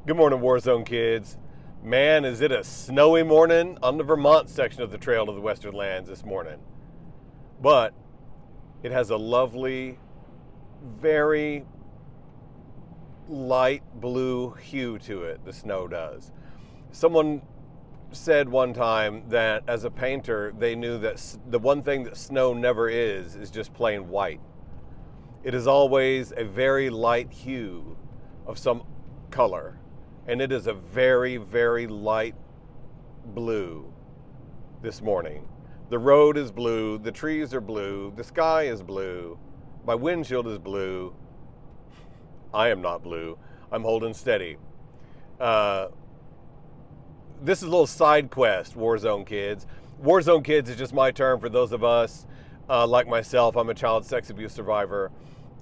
Good morning, Warzone kids. Man, is it a snowy morning on the Vermont section of the Trail to the Western Lands this morning. But it has a lovely, very light blue hue to it, the snow does. Someone said one time that as a painter, they knew that the one thing that snow never is just plain white. It is always a very light hue of some color. And it is a very, very light blue this morning. The road is blue, the trees are blue, the sky is blue, my windshield is blue. I am not blue. I'm holding steady. This is a little side quest, Warzone kids. Warzone kids is just my term for those of us like myself. I'm a child sex abuse survivor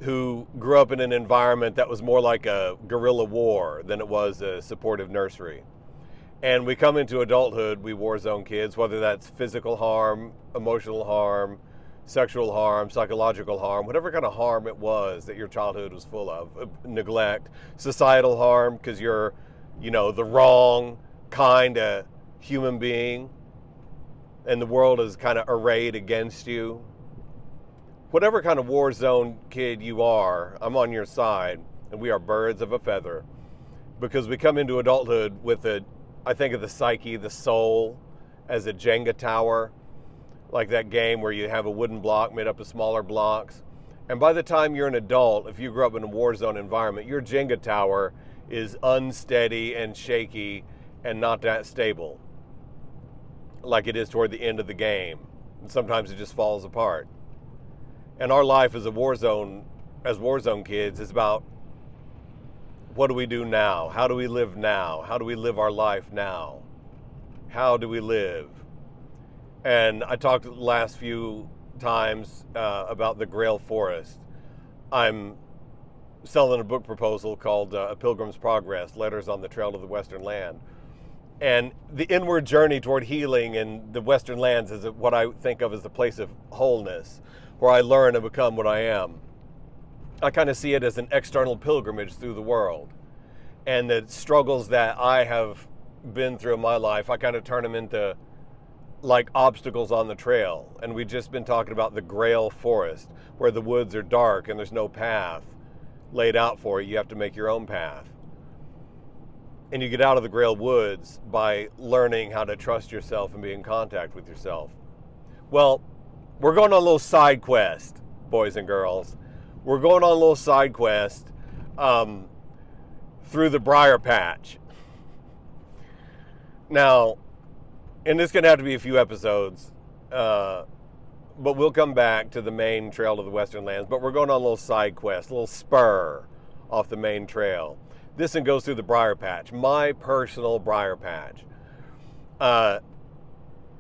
who grew up in an environment that was more like a guerrilla war than it was a supportive nursery. And we come into adulthood, we Warzone kids, whether that's physical harm, emotional harm, sexual harm, psychological harm, whatever kind of harm it was that your childhood was full of, neglect, societal harm because you're, the wrong kind of human being and the world is kind of arrayed against you. Whatever kind of war zone kid you are, I'm on your side, and we are birds of a feather because we come into adulthood with I think of the psyche, the soul, as a Jenga tower, like that game where you have a wooden block made up of smaller blocks. And by the time you're an adult, if you grew up in a war zone environment, your Jenga tower is unsteady and shaky and not that stable, like it is toward the end of the game. And sometimes it just falls apart. And our life as Warzone kids, is about what do we do now? How do we live now? How do we live our life now? How do we live? And I talked the last few times about the Grail Forest. I'm selling a book proposal called A Pilgrim's Progress, Letters on the Trail to the Western Land. And the inward journey toward healing in the Western Lands is what I think of as the place of wholeness, where I learn and become what I am. I kind of see it as an external pilgrimage through the world. And the struggles that I have been through in my life, I kind of turn them into like obstacles on the trail. And we've just been talking about the Grail Forest, where the woods are dark and there's no path laid out for you. You have to make your own path. And you get out of the Grail Woods by learning how to trust yourself and be in contact with yourself. Well, we're going on a little side quest, boys and girls. We're going on a little side quest through the Briar Patch. Now, and this is going to have to be a few episodes, but we'll come back to the main trail to the Western Lands. But we're going on a little side quest, a little spur off the main trail. This one goes through the Briar Patch, my personal Briar Patch.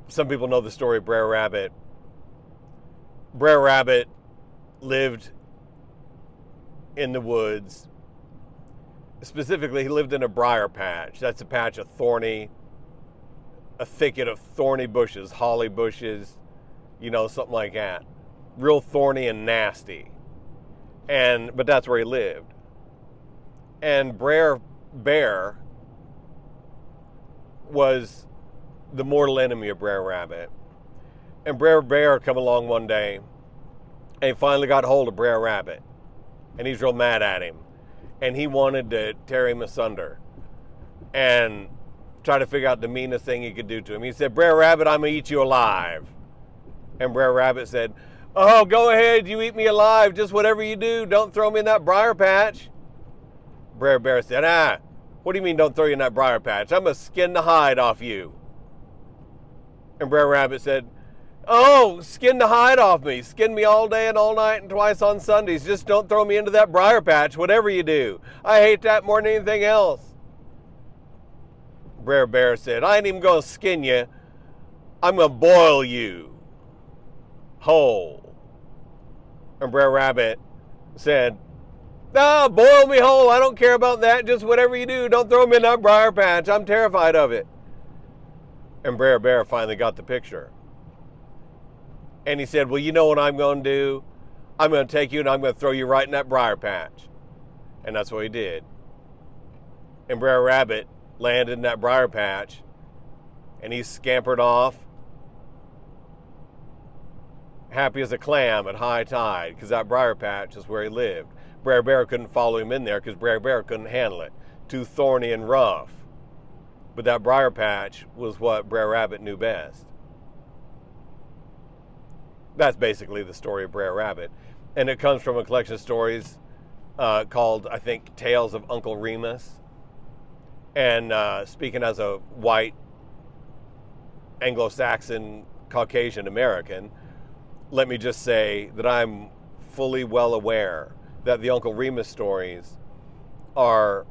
Some people know the story of Brer Rabbit. Brer Rabbit lived in the woods. Specifically, he lived in a briar patch. That's a patch of a thicket of thorny bushes, holly bushes, something like that. Real thorny and nasty. But that's where he lived. And Brer Bear was the mortal enemy of Brer Rabbit. And Brer Bear come along one day and he finally got hold of Brer Rabbit. And he's real mad at him. And he wanted to tear him asunder and try to figure out the meanest thing he could do to him. He said, Brer Rabbit, I'm going to eat you alive. And Brer Rabbit said, oh, go ahead, you eat me alive. Just whatever you do, don't throw me in that briar patch. Brer Bear said, what do you mean don't throw you in that briar patch? I'm going to skin the hide off you. And Brer Rabbit said, oh, skin the hide off me. Skin me all day and all night and twice on Sundays. Just don't throw me into that briar patch, whatever you do. I hate that more than anything else. Brer Bear said, I ain't even going to skin you. I'm going to boil you whole. And Brer Rabbit said, no, boil me whole. I don't care about that. Just whatever you do, don't throw me in that briar patch. I'm terrified of it. And Brer Bear finally got the picture. And he said, well, you know what I'm going to do? I'm going to take you and I'm going to throw you right in that briar patch. And that's what he did. And Brer Rabbit landed in that briar patch, and he scampered off, happy as a clam at high tide, because that briar patch is where he lived. Brer Bear couldn't follow him in there because Brer Bear couldn't handle it. Too thorny and rough. But that briar patch was what Brer Rabbit knew best. That's basically the story of Brer Rabbit. And it comes from a collection of stories called, I think, Tales of Uncle Remus. And speaking as a white Anglo-Saxon Caucasian American, let me just say that I'm fully well aware that the Uncle Remus stories are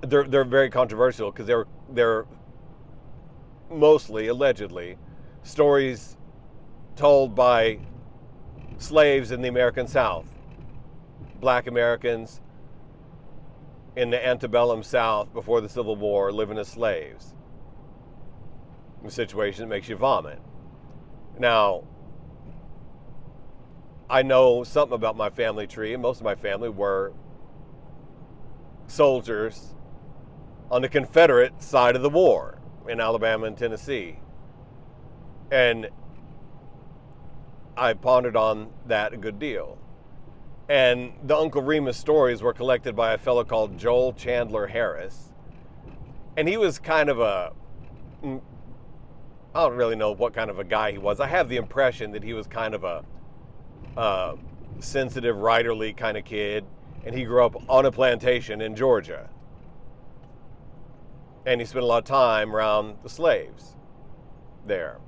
they're very controversial because they're mostly, allegedly, stories told by slaves in the American South, black Americans in the antebellum South before the Civil War living as slaves. A situation that makes you vomit. Now, I know something about my family tree, and most of my family were soldiers on the Confederate side of the war in Alabama and Tennessee. And I pondered on that a good deal. And the Uncle Remus stories were collected by a fellow called Joel Chandler Harris. And he was kind of I don't really know what kind of a guy he was. I have the impression that he was kind of a sensitive, writerly kind of kid. And he grew up on a plantation in Georgia. And he spent a lot of time around the slaves there,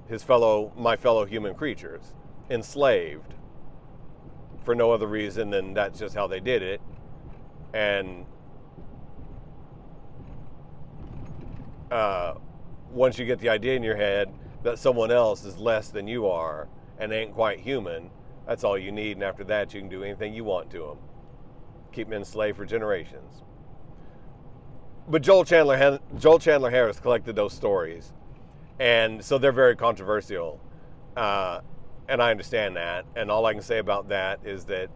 my fellow human creatures, enslaved for no other reason than that's just how they did it. And once you get the idea in your head that someone else is less than you are and ain't quite human, that's all you need. And after that, you can do anything you want to them. Keep them enslaved for generations. But Joel Chandler Harris collected those stories, and so they're very controversial, and I understand that. And all I can say about that is that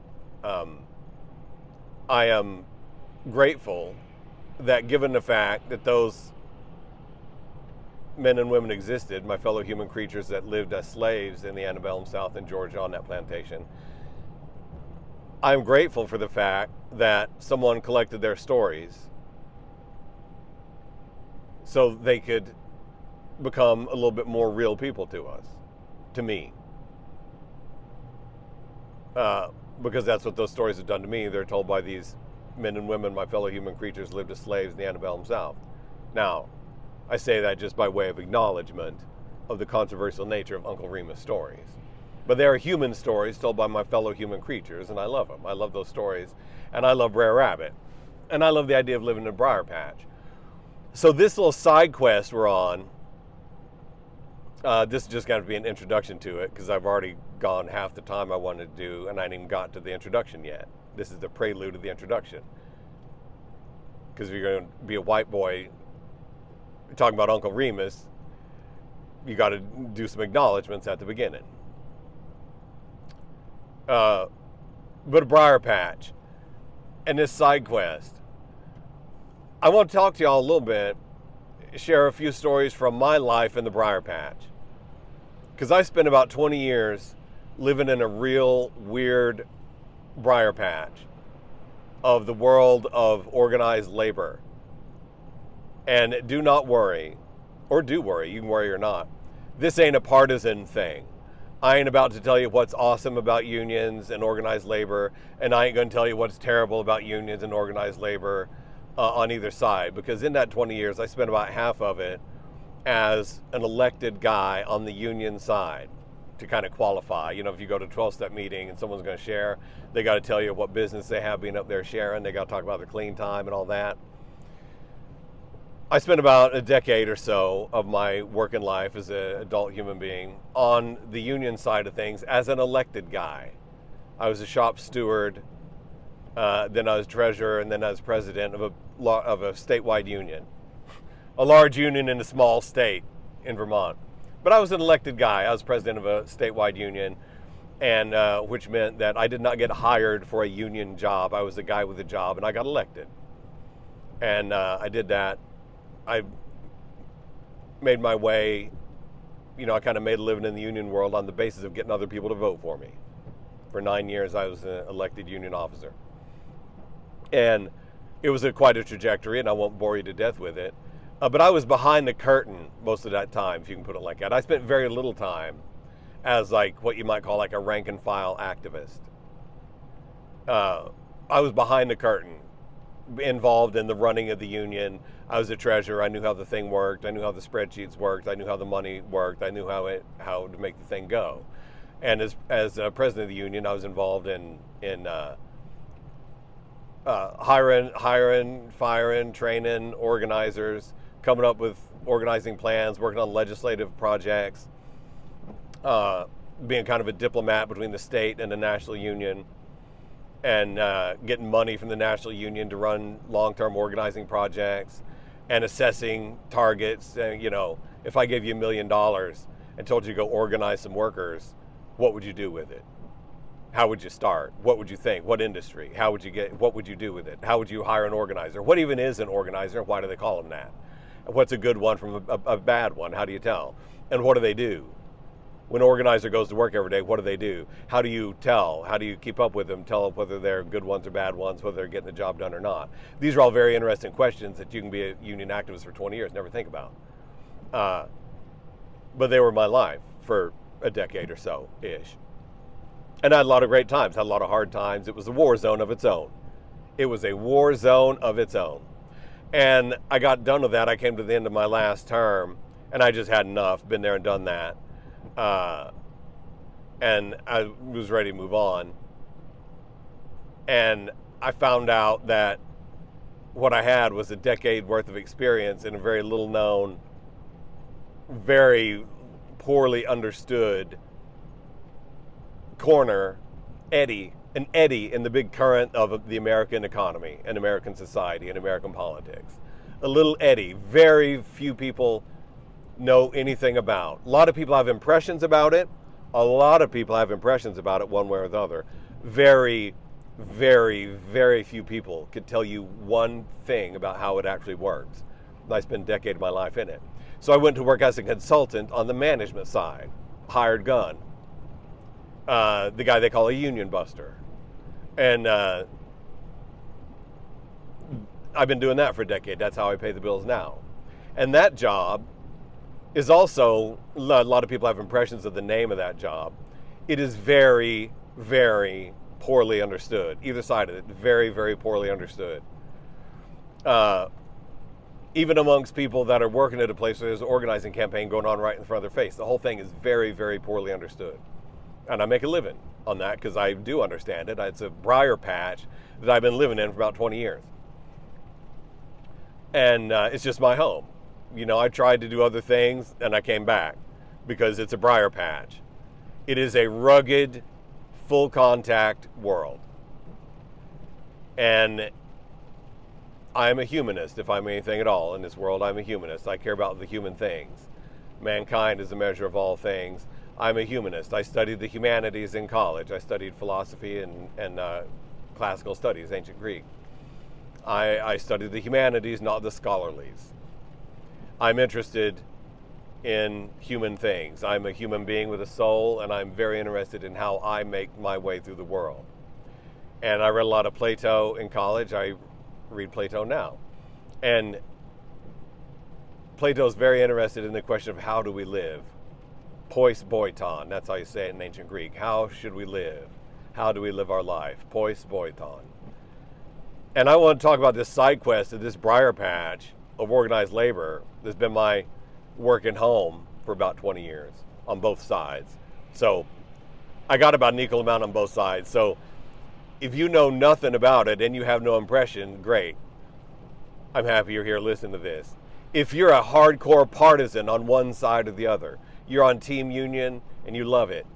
I am grateful that, given the fact that those men and women existed, my fellow human creatures that lived as slaves in the antebellum South in Georgia on that plantation, I'm grateful for the fact that someone collected their stories so they could become a little bit more real people to us, to me. Because that's what those stories have done to me. They're told by these men and women, my fellow human creatures, lived as slaves in the antebellum South. Now, I say that just by way of acknowledgement of the controversial nature of Uncle Remus stories. But they are human stories told by my fellow human creatures, and I love them. I love those stories, and I love Brer Rabbit. And I love the idea of living in a briar patch. So this little side quest we're on, this is just going to be an introduction to it, because I've already gone half the time I wanted to do, and I ain't even got to the introduction yet. This is the prelude of the introduction. Because if you're going to be a white boy talking about Uncle Remus, you got to do some acknowledgments at the beginning. But a briar patch and this side quest. I want to talk to y'all a little bit, share a few stories from my life in the briar patch. Because I spent about 20 years living in a real weird briar patch of the world of organized labor. And do not worry, or do worry, you can worry or not. This ain't a partisan thing. I ain't about to tell you what's awesome about unions and organized labor, and I ain't going to tell you what's terrible about unions and organized labor on either side, because in that 20 years, I spent about half of it as an elected guy on the union side to kind of qualify. You know, if you go to a 12-step meeting and someone's going to share, they got to tell you what business they have being up there sharing. They got to talk about their clean time and all that. I spent about a decade or so of my working life as an adult human being on the union side of things as an elected guy. I was a shop steward, then I was treasurer, and then I was president of a statewide union. A large union in a small state in Vermont. But I was an elected guy. I was president of a statewide union, and which meant that I did not get hired for a union job. I was a guy with a job, and I got elected. And I did that. I made my way, I kind of made a living in the union world on the basis of getting other people to vote for me. For 9 years, I was an elected union officer. And it was quite a trajectory, and I won't bore you to death with it. But I was behind the curtain most of that time, if you can put it like that. I spent very little time as like what you might call like a rank and file activist. I was behind the curtain, involved in the running of the union. I was a treasurer. I knew how the thing worked. I knew how the spreadsheets worked. I knew how the money worked. I knew how to make the thing go. And as president of the union, I was involved in hiring, firing, training organizers, coming up with organizing plans, working on legislative projects, being kind of a diplomat between the state and the national union, and getting money from the national union to run long-term organizing projects, and assessing targets. If I gave you $1 million and told you to go organize some workers, what would you do with it? How would you start? What would you think? What industry? What would you do with it? How would you hire an organizer? What even is an organizer? Why do they call them that? What's a good one from a bad one? How do you tell? And what do they do? When an organizer goes to work every day, what do they do? How do you tell? How do you keep up with them? Tell them whether they're good ones or bad ones, whether they're getting the job done or not. These are all very interesting questions that you can be a union activist for 20 years, never think about. But they were my life for a decade or so-ish. And I had a lot of great times, had a lot of hard times. It was a war zone of its own. It was a war zone of its own. And I got done with that. I came to the end of my last term, and I just had enough, been there and done that. And I was ready to move on. And I found out that what I had was a decade worth of experience in a very little known, very poorly understood corner, an eddy in the big current of the American economy and American society and American politics. A little eddy, very few people know anything about. A lot of people have impressions about it. A lot of people have impressions about it one way or the other. Very, very, very few people could tell you one thing about how it actually works. And I spent a decade of my life in it. So I went to work as a consultant on the management side, hired gun. The guy they call a union buster. And I've been doing that for a decade. That's how I pay the bills now. And that job is also, a lot of people have impressions of the name of that job. It is very, very poorly understood. Either side of it, very, very poorly understood. Even amongst people that are working at a place where there's an organizing campaign going on right in front of their face. The whole thing is very, very poorly understood. And I make a living on that because I do understand it. It's a briar patch that I've been living in for about 20 years. And it's just my home. I tried to do other things and I came back because it's a briar patch. It is a rugged, full contact world. And I'm a humanist, if I'm anything at all in this world. I'm a humanist. I care about the human things. Mankind is the measure of all things. I'm a humanist. I studied the humanities in college. I studied philosophy and classical studies, ancient Greek. I studied the humanities, not the scholarlies. I'm interested in human things. I'm a human being with a soul, and I'm very interested in how I make my way through the world. And I read a lot of Plato in college. I read Plato now. And Plato's very interested in the question of how do we live? Pois boiton, that's how you say it in ancient Greek. How should we live? How do we live our life? Pois boiton. And I want to talk about this side quest of this briar patch of organized labor that's been my work and home for about 20 years on both sides. So I got about an equal amount on both sides. So if you know nothing about it and you have no impression, great. I'm happy you're here listening to this. If you're a hardcore partisan on one side or the other, you're on Team Union and you love it,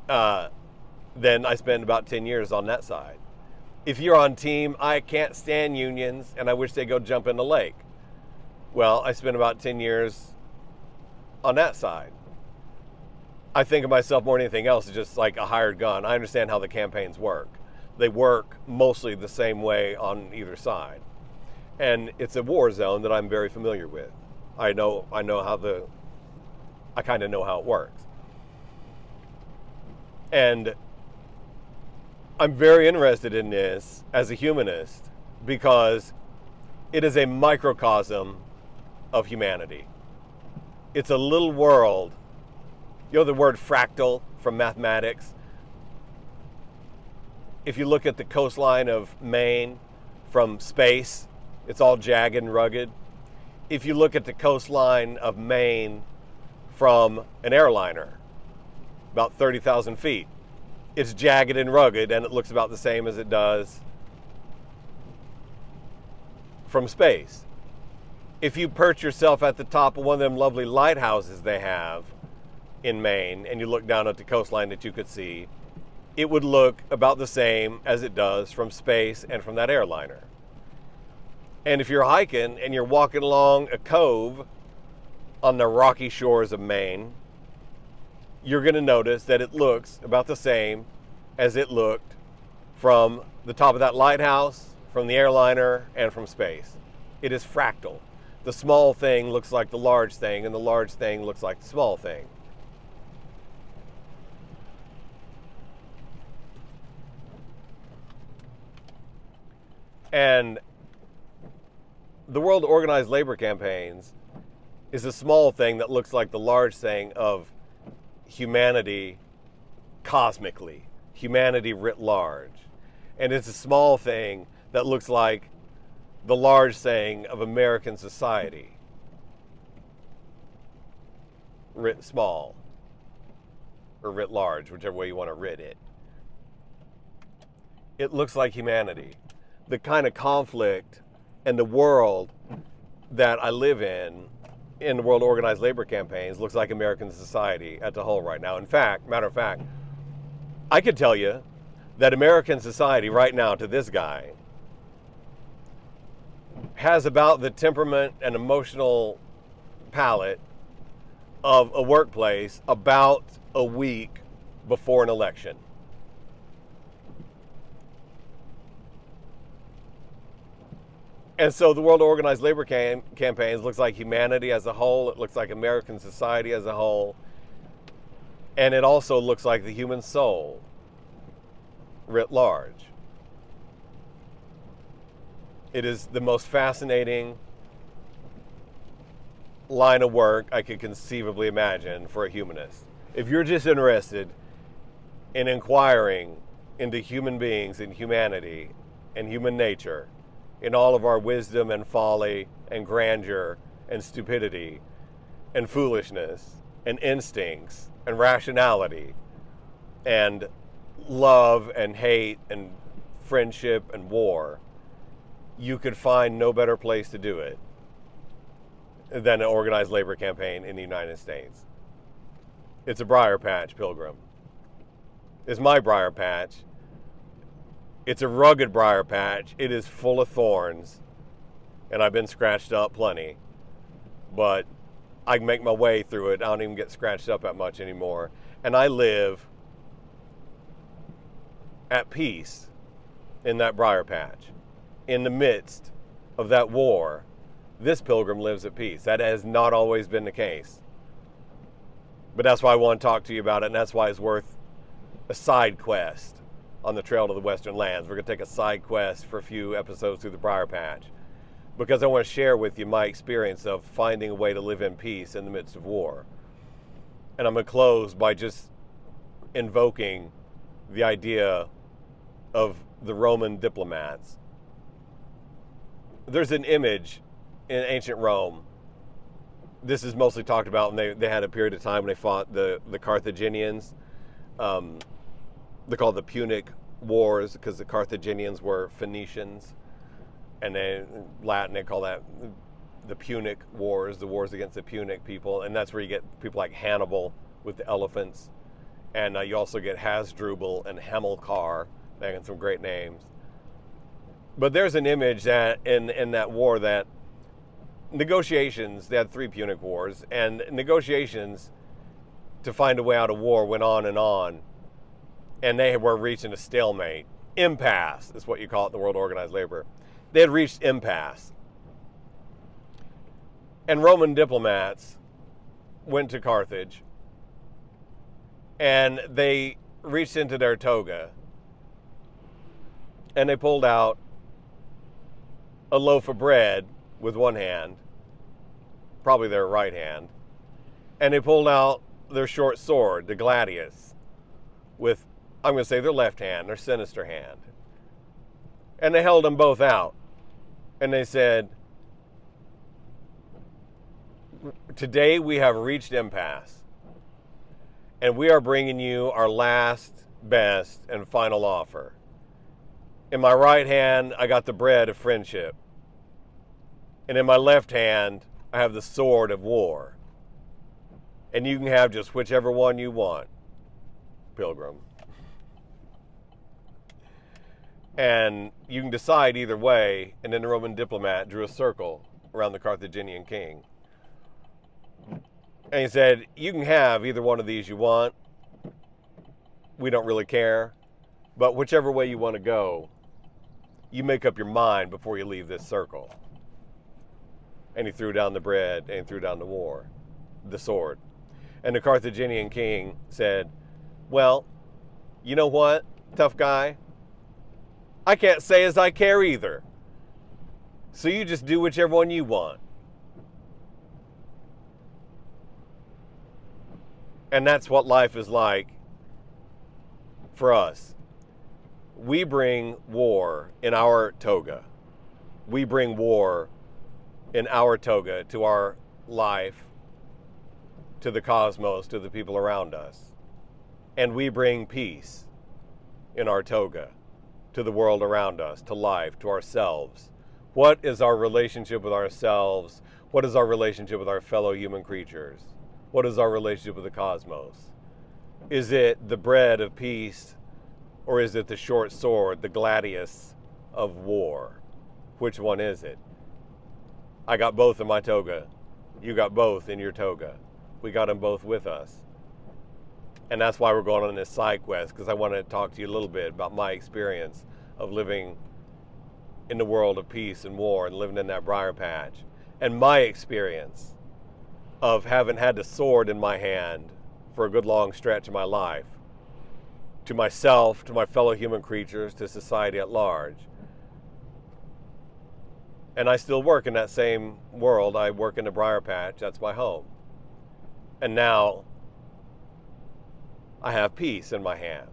then I spent about 10 years on that side. If you're on team, I can't stand unions and I wish they'd go jump in the lake, well, I spent about 10 years on that side. I think of myself more than anything else as just like a hired gun. I understand how the campaigns work. They work mostly the same way on either side. And it's a war zone that I'm very familiar with. I kind of know how it works. And I'm very interested in this as a humanist because it is a microcosm of humanity. It's a little world. You know the word fractal from mathematics? If you look at the coastline of Maine from space, it's all jagged and rugged. If you look at the coastline of Maine from an airliner, about 30,000 feet, it's jagged and rugged, and it looks about the same as it does from space. If you perch yourself at the top of one of them lovely lighthouses they have in Maine, and you look down at the coastline that you could see, it would look about the same as it does from space and from that airliner. And if you're hiking and you're walking along a cove on the rocky shores of Maine, you're going to notice that it looks about the same as it looked from the top of that lighthouse, from the airliner, and from space. It is fractal. The small thing looks like the large thing, and the large thing looks like the small thing. And the World Organized Labor Campaigns is a small thing that looks like the large thing of humanity cosmically, humanity writ large. And it's a small thing that looks like the large thing of American society, writ small, or writ large, whichever way you want to writ it. It looks like humanity. The kind of conflict and the world that I live in the World Organized Labor Campaigns, looks like American society as a whole right now. In fact, matter of fact, I could tell you that American society right now to this guy has about the temperament and emotional palette of a workplace about a week before an election. And so the World Organized Labor Campaigns looks like humanity as a whole. It looks like American society as a whole. And it also looks like the human soul writ large. It is the most fascinating line of work I could conceivably imagine for a humanist. If you're just interested in inquiring into human beings and humanity and human nature, in all of our wisdom and folly and grandeur and stupidity and foolishness and instincts and rationality and love and hate and friendship and war, you could find no better place to do it than an organized labor campaign in the United States. It's a briar patch, Pilgrim. It's my briar patch. It's a rugged briar patch. It is full of thorns, and I've been scratched up plenty, but I can make my way through it. I don't even get scratched up that much anymore. And I live at peace in that briar patch. In the midst of that war, this pilgrim lives at peace. That has not always been the case. But that's why I want to talk to you about it, and that's why it's worth a side quest on the trail to the Western Lands. We're going to take a side quest for a few episodes through the briar patch, because I want to share with you my experience of finding a way to live in peace in the midst of war. And I'm going to close by just invoking the idea of the Roman diplomats. There's an image in ancient Rome. This is mostly talked about when they had a period of time when they fought the Carthaginians. They're called the Punic Wars because the Carthaginians were Phoenicians. And in Latin, they call that the Punic Wars, the wars against the Punic people. And that's where you get people like Hannibal with the elephants. And you also get Hasdrubal and Hamilcar, making some great names. But there's an image that in that war that negotiations, they had 3 Punic Wars, and negotiations to find a way out of war went on, and they were reaching a stalemate. Impasse is what you call it in the World Organized Labor. They had reached impasse. And Roman diplomats went to Carthage, and they reached into their toga, and they pulled out a loaf of bread with one hand, probably their right hand, and they pulled out their short sword, the gladius, with, I'm going to say, their left hand, their sinister hand. And they held them both out, and they said, today we have reached impasse, and we are bringing you our last, best, and final offer. In my right hand, I got the bread of friendship, and in my left hand, I have the sword of war. And you can have just whichever one you want, Pilgrim. And you can decide either way, and then the Roman diplomat drew a circle around the Carthaginian king. And he said, you can have either one of these you want. We don't really care. But whichever way you want to go, you make up your mind before you leave this circle. And he threw down the bread and he threw down the sword. And the Carthaginian king said, well, you know what, tough guy? I can't say as I care either. So you just do whichever one you want. And that's what life is like for us. We bring war in our toga. We bring war in our toga to our life, to the cosmos, to the people around us. And we bring peace in our toga to the world around us, to life, to ourselves. What is our relationship with ourselves? What is our relationship with our fellow human creatures? What is our relationship with the cosmos? Is it the bread of peace, or is it the short sword, the gladius of war? Which one is it? I got both in my toga. You got both in your toga. We got them both with us. And that's why we're going on this side quest, because I want to talk to you a little bit about my experience of living in the world of peace and war and living in that briar patch. And my experience of having had the sword in my hand for a good long stretch of my life, to myself, to my fellow human creatures, to society at large. And I still work in that same world. I work in the briar patch. That's my home. And now I have peace in my hand.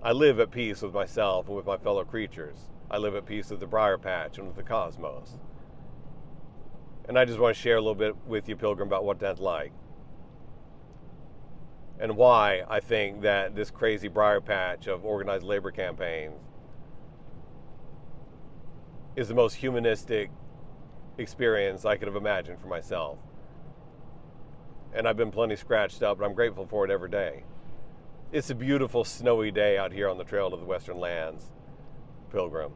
I live at peace with myself and with my fellow creatures. I live at peace with the briar patch and with the cosmos. And I just want to share a little bit with you, Pilgrim, about what that's like. And why I think that this crazy briar patch of organized labor campaigns is the most humanistic experience I could have imagined for myself. And I've been plenty scratched up, but I'm grateful for it every day. It's a beautiful snowy day out here on the trail to the Western Lands, Pilgrim.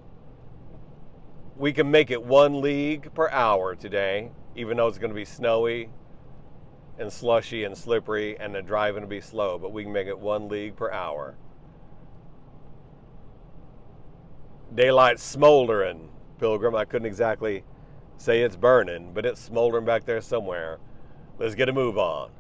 We can make it 1 league per hour today, even though it's going to be snowy and slushy and slippery and the driving to be slow, but we can make it 1 league per hour. Daylight's smoldering, Pilgrim. I couldn't exactly say it's burning, but it's smoldering back there somewhere. Let's get a move on.